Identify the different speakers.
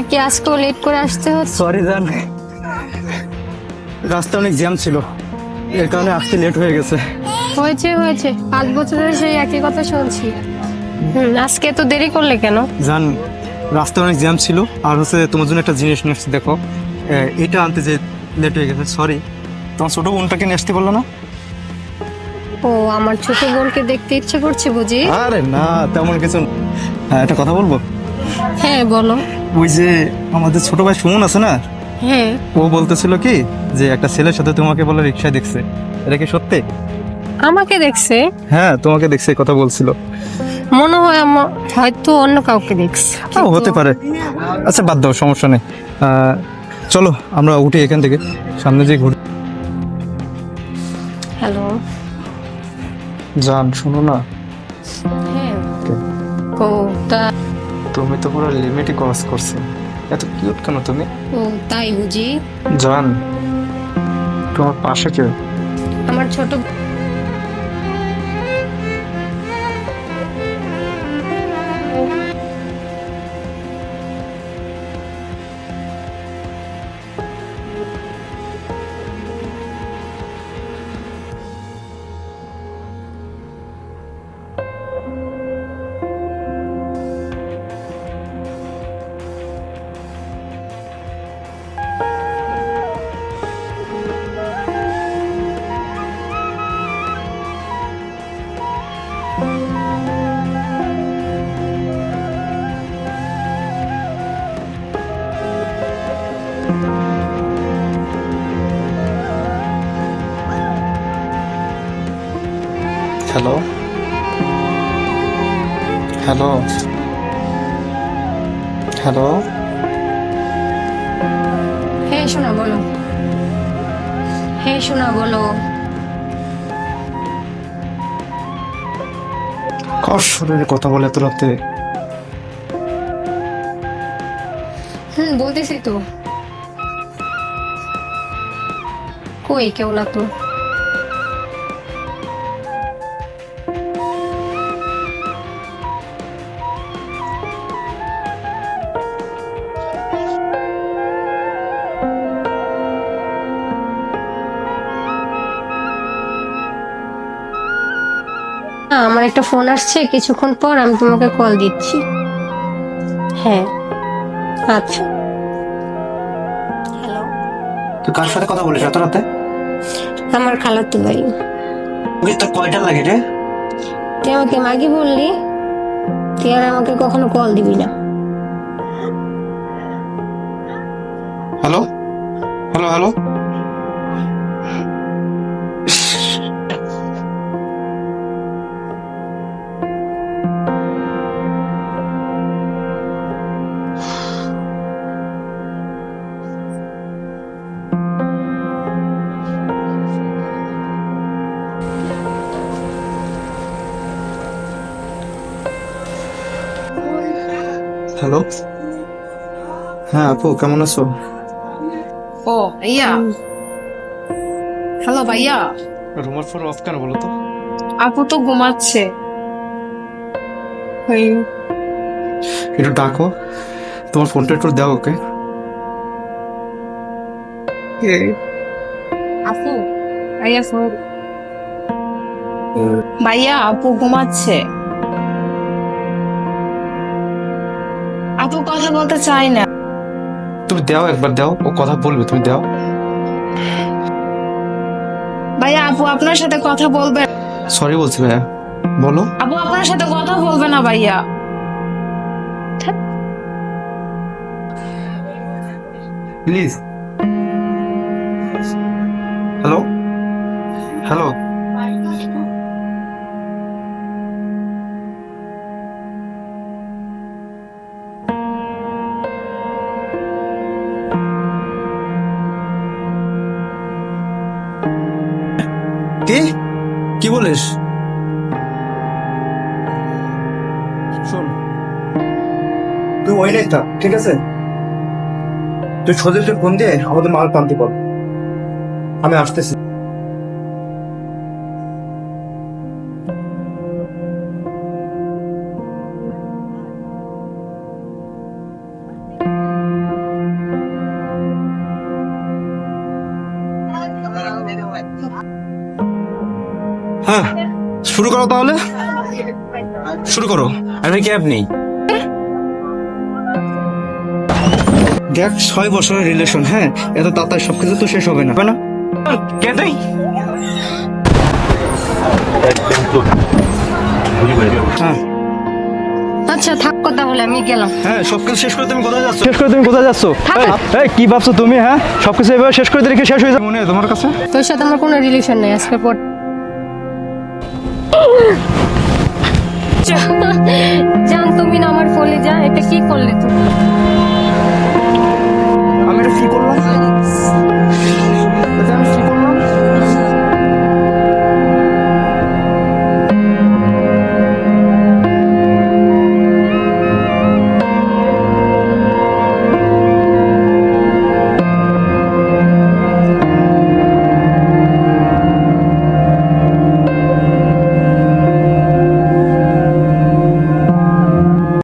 Speaker 1: কি আজকেও লেট করে আসতে হচ্ছে?
Speaker 2: সরি জান, রাস্তা অনেক জ্যাম ছিল, এর কারণে আসতে লেট হয়ে গেছে।
Speaker 1: হয়েছে হয়েছে, 5 বছরের সেই একই কথা শুনছি। আজকে তো দেরি করলে কেন?
Speaker 2: জান, রাস্তা অনেক জ্যাম ছিল, আর হচ্ছে তোমার জন্য একটা জিনিস নিয়ে আসছি, দেখো। এটা আনতে যে লেট হয়ে গেছে, সরি। তোমার ছোট বোনটাকে নিয়ে আসতে বললো না?
Speaker 1: ও, আমার ছোট বোনকে দেখতে ইচ্ছে করছে বুঝি?
Speaker 2: আরে না, তেমন কিছু না। হ্যাঁ, একটা কথা বলবো?
Speaker 1: হ্যাঁ বলো।
Speaker 2: ওই যে আমাদের ছোট ভাই সুমন আছে না,
Speaker 1: হ্যাঁ।
Speaker 2: ও বলতেছিল কি যে একটা ছেলের সাথে তোমাকে বলে রিক্সায় দেখছে। এটা কি সত্যি?
Speaker 1: আমাকে দেখছে?
Speaker 2: হ্যাঁ, তোমাকে দেখছে, এই কথা বলছিল।
Speaker 1: মনে হয় আমার হয়তো অন্য কাউকে দেখছে।
Speaker 2: হতে পারে। আচ্ছা, বাদ দাও, সমস্যা নেই। চলো আমরা উঠি এখান থেকে, সামনে যে ঘুরি।
Speaker 1: হ্যালো।
Speaker 2: জান, শোনো না,
Speaker 1: হ্যাঁ। ও তা
Speaker 2: তুমি তো পুরো লিমিটই ক্রস করছো। এত কিউট কেন তুমি?
Speaker 1: ও তাই বুঝি?
Speaker 2: জান, তোমার পাশে কে?
Speaker 1: আমার ছোট
Speaker 2: হ্যালো, হ্যালো, হ্যালো।
Speaker 1: হ্যাঁ শোনা বলো। হ্যাঁ শোনা বলো।
Speaker 2: কার শরীরে কথা বলে এত রাতে?
Speaker 1: বলতেছি তো। কই কেউ না তো। আমার একটা ফোন আসছে, কিছুক্ষণ পর আমি তোমাকে কল দিচ্ছি। হ্যাঁ। আচ্ছা। হ্যালো।
Speaker 2: তুই কার সাথে কথা বলিস এত রাতে?
Speaker 1: আমার খালাতো ভাই।
Speaker 2: ওকে, তোর কয়টা লাগে রে?
Speaker 1: তুই আমাকে মাগি বললি, তুই আর আমাকে কখনো কল দিবি না।
Speaker 2: Hello, hello, hello. হ্যালো। হ্যাঁ আপু, কেমন আছো?
Speaker 3: ও ভাইয়া, হ্যালো ভাইয়া।
Speaker 2: রুমার ফোন অফ কেন বলো তো?
Speaker 3: আপু তো ঘুমাচ্ছে।
Speaker 2: একটু ডাকো, তোমার ফোনটা একটু দাও ওকে।
Speaker 3: আপু, ভাইয়া ফোন। ভাইয়া আপু ঘুমাচ্ছে। আপু কথা বলতে চাই না।
Speaker 2: তুমি দাও, একবার দাও, ও কথা বলবে, তুমি দাও।
Speaker 3: ভাইয়া আপু আপনার সাথে কথা বলবে।
Speaker 2: সরি বলছি ভাইয়া, বলো।
Speaker 3: আপু আপনার সাথে কথা বলবে না ভাইয়া।
Speaker 2: প্লিজ। Hello, hello. কি কি বলিস? শোন, তুই ওইটাই থাক, ঠিক আছে? তুই সজীবকে ফোন দিয়ে আমাদের মাল টানতে বল, আমি আসতেছি। হ্যাঁ, শুরু করো তাহলে, শুরু করো।
Speaker 4: আরে কে আপনি?
Speaker 2: দেখ 6 বছরের রিলেশন, হ্যাঁ, এত তাড়াতাড়ি সবকিছু তো শেষ হবে না, হবে না?
Speaker 4: কে তুই?
Speaker 2: হ্যাঁ
Speaker 1: আচ্ছা থাক কথা বলে আমি গেলাম।
Speaker 2: হ্যাঁ, সবকিছু শেষ করে তুমি কোথায় যাচ্ছ?
Speaker 5: শেষ করে তুমি কোথায় যাচ্ছ?
Speaker 1: থাকো।
Speaker 5: এই কি ভাবছো তুমি? হ্যাঁ, সবকিছু এভাবে শেষ করে দিলে কি শেষ হয়ে যাবে
Speaker 2: মনে হয় তোমার কাছে?
Speaker 1: তোর সাথে আমার কোনো রিলেশন নেই আজকের পর। জান তুমি না আমার ফলে যা, এটা কি করলে তুমি?